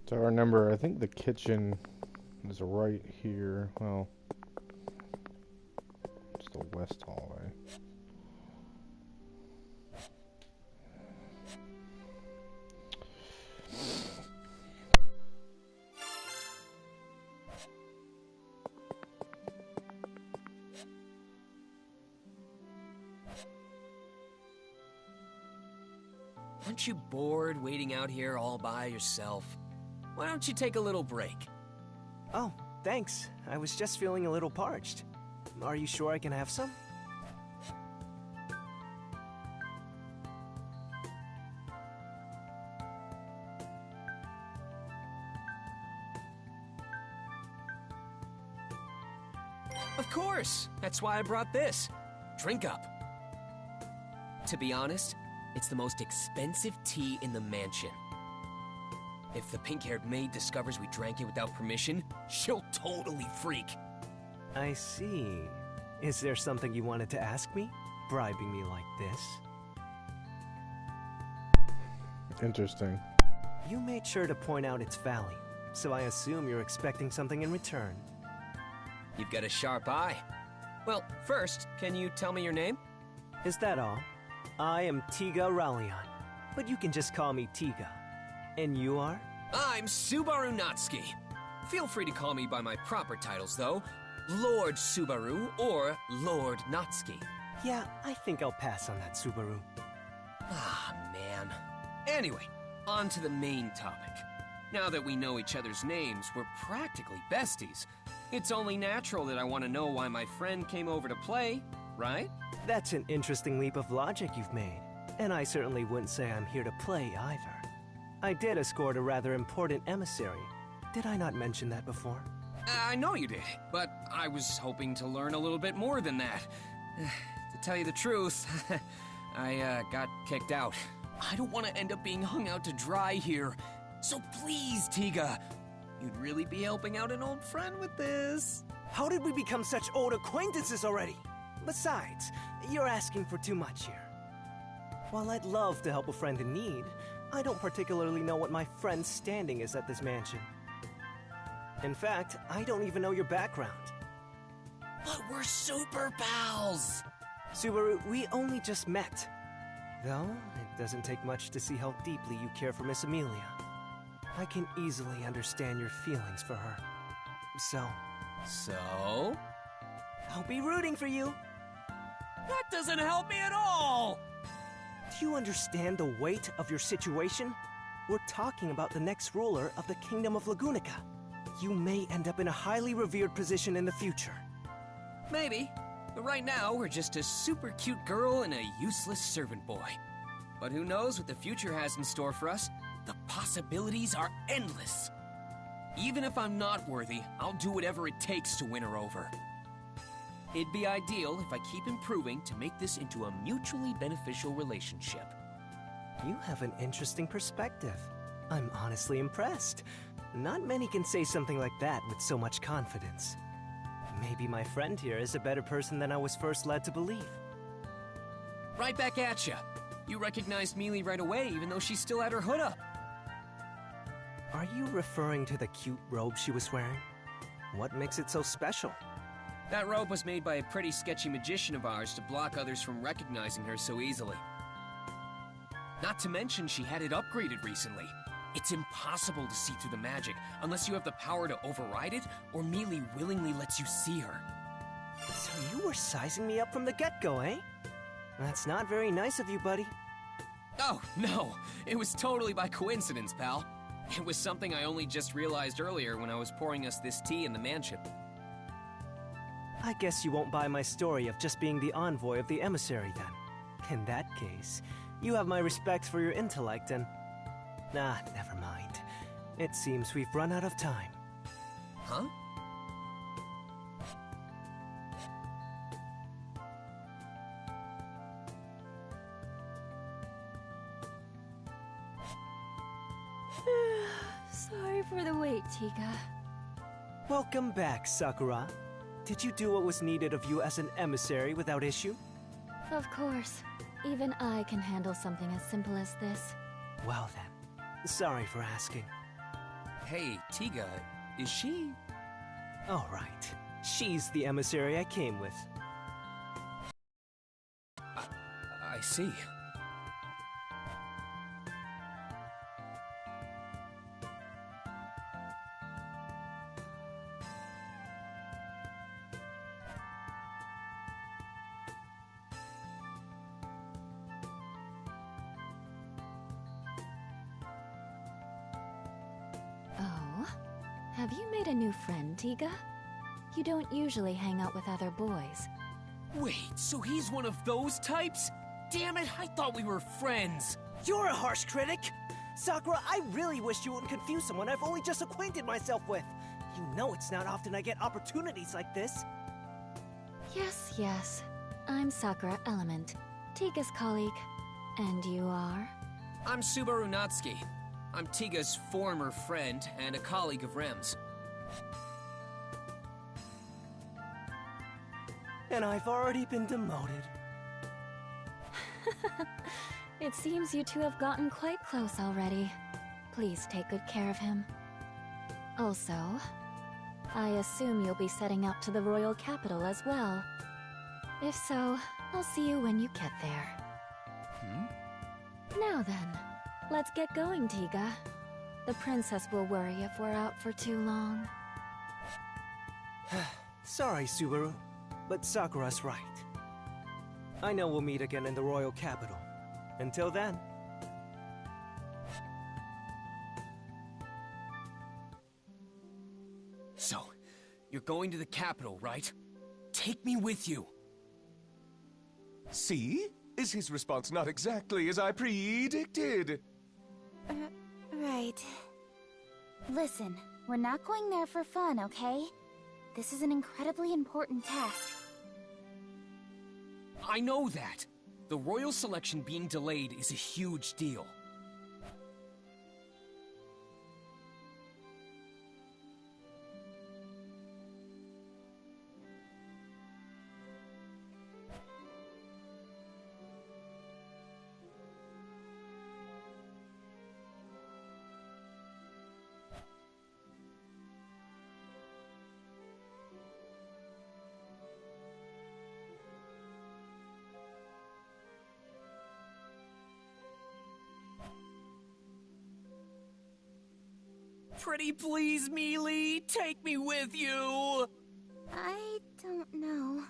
S1: So remember, I think the kitchen is right here. Well, it's the west hallway.
S2: Aren't you bored waiting out here all by yourself? Why don't you take a little break?
S12: Oh, thanks. I was just feeling a little parched. Are you sure I can have some?
S2: Of course! That's why I brought this. Drink up. To be honest, it's the most expensive tea in the mansion. If the pink-haired maid discovers we drank it without permission, she'll totally freak.
S12: I see. Is there something you wanted to ask me? Bribing me like this?
S1: Interesting.
S12: You made sure to point out its value, so I assume you're expecting something in return.
S2: You've got a sharp eye. Well, first, can you tell me your name?
S12: Is that all? I am Tiga Ralion, but you can just call me Tiga. And you are?
S2: I'm Subaru Natsuki. Feel free to call me by my proper titles, though. Lord Subaru or Lord Natsuki.
S12: Yeah, I think I'll pass on that, Subaru.
S2: Ah, man. Anyway, on to the main topic. Now that we know each other's names, we're practically besties. It's only natural that I want to know why my friend came over to play, right?
S12: That's an interesting leap of logic you've made. And I certainly wouldn't say I'm here to play either. I did escort a rather important emissary. Did I not mention that before?
S2: I know you did, but I was hoping to learn a little bit more than that. To tell you the truth, I got kicked out. I don't want to end up being hung out to dry here. So please, Tiga, you'd really be helping out an old friend with this.
S12: How did we become such old acquaintances already? Besides, you're asking for too much here. While I'd love to help a friend in need, I don't particularly know what my friend's standing is at this mansion. In fact, I don't even know your background.
S2: But we're super pals!
S12: Subaru, we only just met. Though, it doesn't take much to see how deeply you care for Miss Amelia. I can easily understand your feelings for her.
S2: So?
S12: I'll be rooting for you.
S2: That doesn't help me at all!
S12: Do you understand the weight of your situation? We're talking about the next ruler of the Kingdom of Lagunica. You may end up in a highly revered position in the future.
S2: Maybe. But right now, we're just a super cute girl and a useless servant boy. But who knows what the future has in store for us? The possibilities are endless. Even if I'm not worthy, I'll do whatever it takes to win her over. It'd be ideal if I keep improving to make this into a mutually beneficial relationship.
S12: You have an interesting perspective. I'm honestly impressed. Not many can say something like that with so much confidence. Maybe my friend here is a better person than I was first led to believe.
S2: Right back at ya. You recognized Mealy right away, even though she still had her hood up.
S12: Are you referring to the cute robe she was wearing? What makes it so special?
S2: That robe was made by a pretty sketchy magician of ours to block others from recognizing her so easily. Not to mention she had it upgraded recently. It's impossible to see through the magic unless you have the power to override it, or Mealy willingly lets you see her.
S12: So you were sizing me up from the get-go, eh? That's not very nice of you, buddy.
S2: Oh, no. It was totally by coincidence, pal. It was something I only just realized earlier when I was pouring us this tea in the mansion.
S12: I guess you won't buy my story of just being the envoy of the emissary, then. In that case, you have my respect for your intellect and... Ah, never mind. It seems we've run out of time.
S2: Huh?
S13: Sorry for the wait, Tiga.
S12: Welcome back, Sakura. Did you do what was needed of you as an emissary without issue?
S13: Of course. Even I can handle something as simple as this.
S12: Well then, sorry for asking.
S2: Hey, Tiga, is she...
S12: All right. She's the emissary I came with.
S2: I see.
S13: Oh? Have you made a new friend, Tiga? You don't usually hang out with other boys.
S2: Wait, so he's one of those types? Damn it, I thought we were friends.
S12: You're a harsh critic! Sakura, I really wish you wouldn't confuse someone I've only just acquainted myself with. You know it's not often I get opportunities like this.
S13: Yes, yes. I'm Sakura Element, Tiga's colleague. And you are?
S2: I'm Subaru Natsuki. I'm Tiga's former friend and a colleague of Rem's.
S12: And I've already been demoted.
S13: It seems you two have gotten quite close already. Please take good care of him. Also, I assume you'll be setting out to the royal capital as well. If so, I'll see you when you get there. Now then, let's get going, Tiga. The princess will worry if we're out for too long.
S12: Sorry, Subaru, but Sakura's right. I know we'll meet again in the royal capital. Until then...
S2: So, you're going to the capital, right? Take me with you.
S9: See? Is his response not exactly as I predicted?
S3: Right. Listen, we're not going there for fun, okay? This is an incredibly important task.
S2: I know that. The royal selection being delayed is a huge deal. Pretty please, Mealy, take me with you!
S3: I don't know.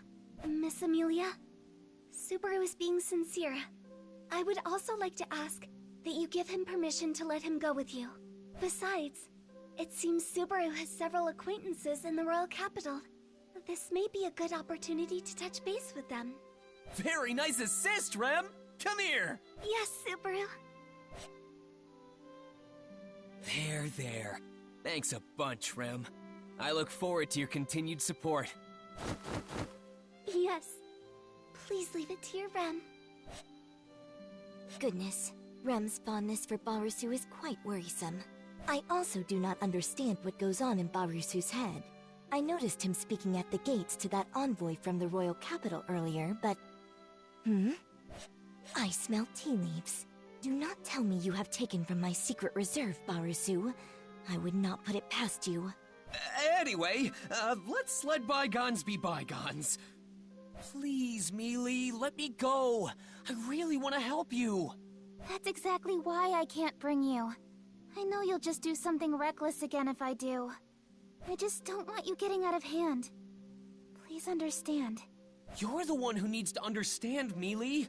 S3: Miss Amelia? Subaru is being sincere. I would also like to ask that you give him permission to let him go with you. Besides, it seems Subaru has several acquaintances in the royal capital. This may be a good opportunity to touch base with them.
S2: Very nice assist, Rem! Come here!
S3: Yes, Subaru.
S2: There. Thanks a bunch, Rem. I look forward to your continued support.
S3: Yes. Please leave it to your Rem.
S14: Goodness, Rem's fondness for Barusu is quite worrisome. I also do not understand what goes on in Barusu's head. I noticed him speaking at the gates to that envoy from the royal capital earlier, but... I smell tea leaves. Do not tell me you have taken from my secret reserve, Barusu. I would not put it past you.
S2: Anyway, let's let bygones be bygones. Please, Mealy, let me go. I really want to help you.
S3: That's exactly why I can't bring you. I know you'll just do something reckless again if I do. I just don't want you getting out of hand. Please understand.
S2: You're the one who needs to understand, Mealy.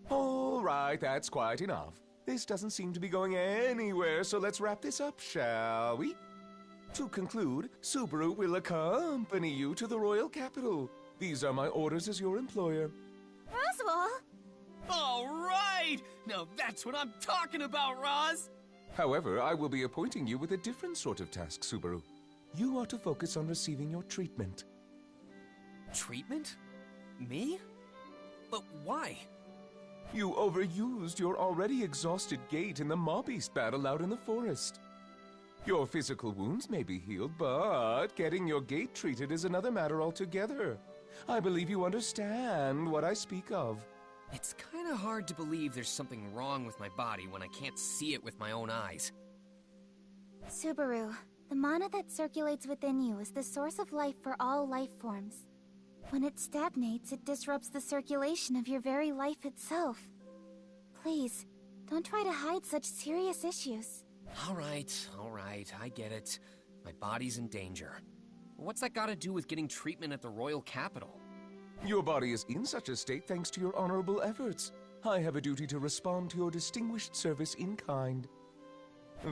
S9: All right, that's quite enough. This doesn't seem to be going anywhere, so let's wrap this up, shall we? To conclude, Subaru will accompany you to the royal capital. These are my orders as your employer.
S3: Roswell!
S2: All right! Now that's what I'm talking about, Roz!
S9: However, I will be appointing you with a different sort of task, Subaru. You are to focus on receiving your treatment.
S2: Treatment? Me? But why?
S9: You overused your already exhausted gait in the mob-beast battle out in the forest. Your physical wounds may be healed, but getting your gait treated is another matter altogether. I believe you understand what I speak of.
S2: It's kind of hard to believe there's something wrong with my body when I can't see it with my own eyes.
S3: Subaru, the mana that circulates within you is the source of life for all life forms. When it stagnates, it disrupts the circulation of your very life itself. Please, don't try to hide such serious issues.
S2: All right, I get it. My body's in danger. What's that got to do with getting treatment at the royal capital?
S9: Your body is in such a state thanks to your honorable efforts. I have a duty to respond to your distinguished service in kind.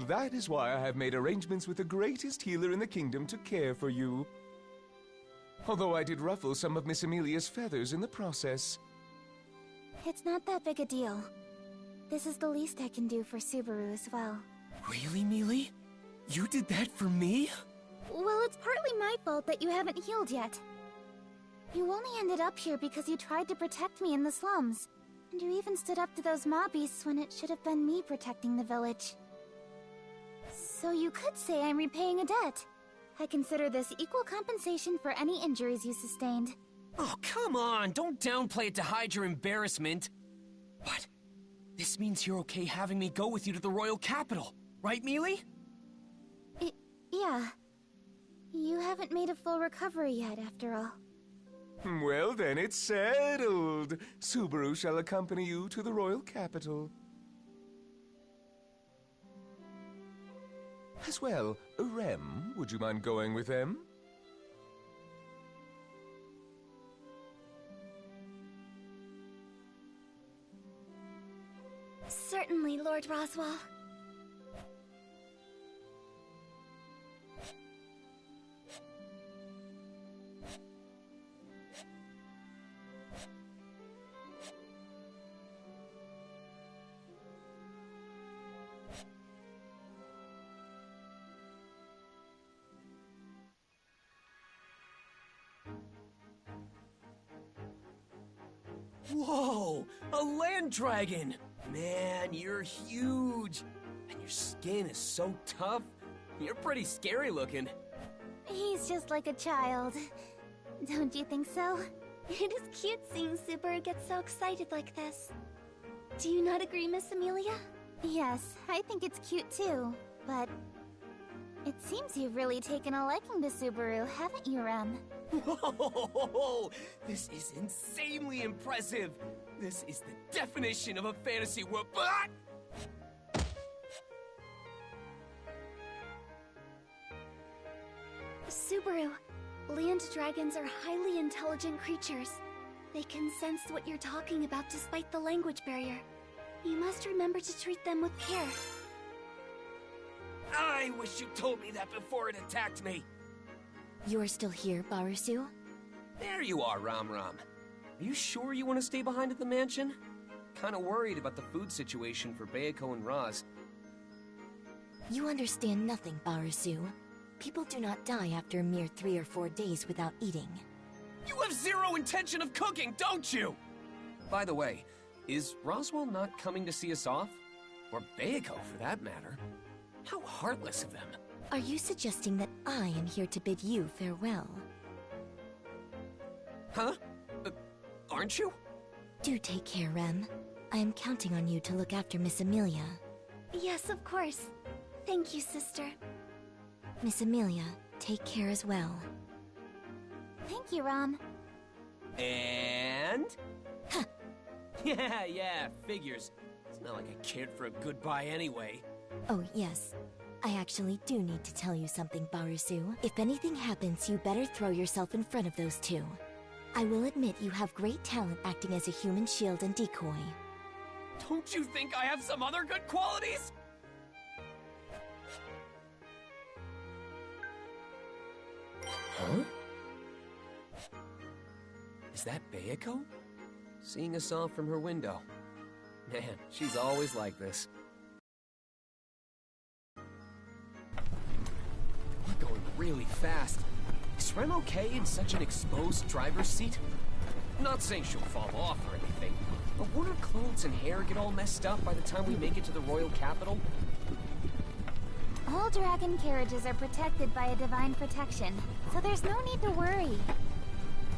S9: That is why I have made arrangements with the greatest healer in the kingdom to care for you. Although I did ruffle some of Miss Amelia's feathers in the process.
S3: It's not that big a deal. This is the least I can do for Subaru as well.
S2: Really, Mealy? You did that for me?
S3: Well, it's partly my fault that you haven't healed yet. You only ended up here because you tried to protect me in the slums. And you even stood up to those mob beasts when it should have been me protecting the village. So you could say I'm repaying a debt. I consider this equal compensation for any injuries you sustained.
S2: Oh, come on! Don't downplay it to hide your embarrassment. But this means you're okay having me go with you to the royal capital, right, Mealy?
S3: Yeah. You haven't made a full recovery yet, after all.
S9: Well then, it's settled. Subaru shall accompany you to the royal capital. As well, Rem, would you mind going with them?
S3: Certainly, Lord Roswell.
S2: Whoa! A land dragon! Man, you're huge! And your skin is so tough. You're pretty scary looking.
S3: He's just like a child. Don't you think so? It is cute seeing Subaru get so excited like this. Do you not agree, Miss Amelia? Yes, I think it's cute too, but... It seems you've really taken a liking to Subaru, haven't you, Rem?
S2: Whoa! This is insanely impressive! This is the definition of a fantasy world.
S3: Subaru, land dragons are highly intelligent creatures. They can sense what you're talking about despite the language barrier. You must remember to treat them with care.
S2: I wish you told me that before it attacked me.
S14: You're still here, Barusu?
S2: There you are, Ram Ram. Are you sure you want to stay behind at the mansion? Kinda worried about the food situation for Bayako and Roz.
S14: You understand nothing, Barusu. People do not die after a mere 3 or 4 days without eating.
S2: You have zero intention of cooking, don't you? By the way, is Roswell not coming to see us off? Or Bayako, for that matter? How heartless of them.
S14: Are you suggesting that I am here to bid you farewell?
S2: Huh? Aren't you?
S14: Do take care, Rem. I am counting on you to look after Miss Amelia.
S3: Yes, of course. Thank you, sister.
S14: Miss Amelia, take care as well.
S3: Thank you, Rom.
S2: And... yeah, figures. It's not like a kid for a goodbye anyway.
S14: Oh, yes. I actually do need to tell you something, Barusu. If anything happens, you better throw yourself in front of those two. I will admit you have great talent acting as a human shield and decoy.
S2: Don't you think I have some other good qualities? Huh? Is that Bayako? Seeing us off from her window. Man, she's always like this. We're going really fast. Is Rem okay in such an exposed driver's seat? Not saying she'll fall off or anything, but won't her clothes and hair get all messed up by the time we make it to the royal capital?
S3: All dragon carriages are protected by a divine protection, so there's no need to worry.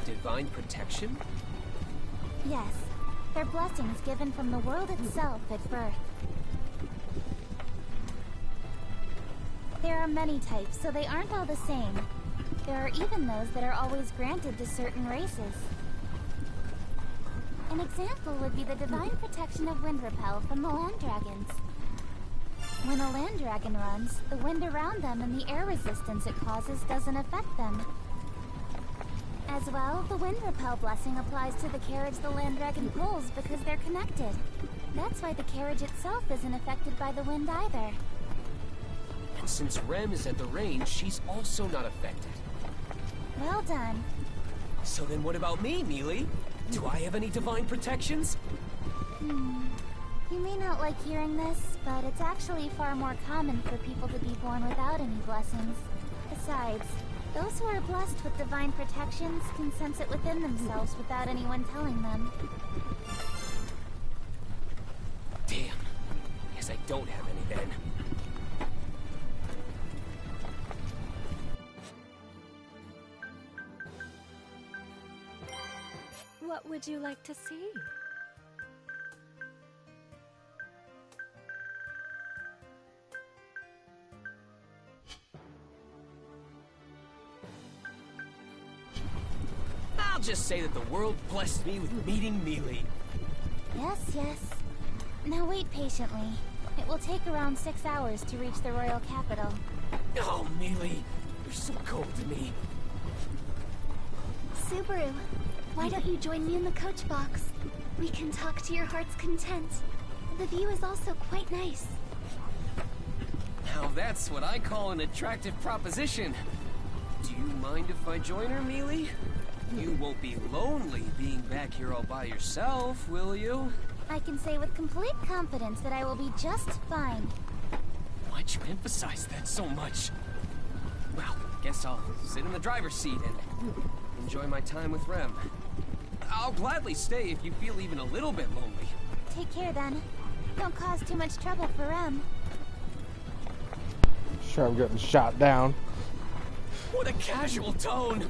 S2: Divine protection?
S3: Yes, they're blessings given from the world itself at birth. There are many types, so they aren't all the same. There are even those that are always granted to certain races. An example would be the divine protection of wind repel from the land dragons. When a land dragon runs, the wind around them and the air resistance it causes doesn't affect them. As well, the wind repel blessing applies to the carriage the land dragon pulls because they're connected. That's why the carriage itself isn't affected by the wind either.
S2: And since Rem is at the range, she's also not affected.
S3: Well done.
S2: So then what about me, Mealy? Do I have any divine protections?
S3: You may not like hearing this, but it's actually far more common for people to be born without any blessings. Besides, those who are blessed with divine protections can sense it within themselves without anyone telling them.
S2: Damn. Guess I don't have any then.
S13: What would you like to see?
S2: I'll just say that the world blessed me with meeting Mealy.
S3: Yes, yes. Now wait patiently. It will take around 6 hours to reach the royal capital.
S2: Oh, Mealy, you're so cold to me.
S3: Subaru, why don't you join me in the coach box? We can talk to your heart's content. The view is also quite nice.
S2: Now that's what I call an attractive proposition. Do you mind if I join her, Mealy? You won't be lonely being back here all by yourself, will you?
S3: I can say with complete confidence that I will be just fine.
S2: Why'd you emphasize that so much? Well, guess I'll sit in the driver's seat and enjoy my time with Rem. I'll gladly stay if you feel even a little bit lonely.
S3: Take care then. Don't cause too much trouble for Rem.
S1: Sure, I'm getting shot down.
S2: What a casual tone!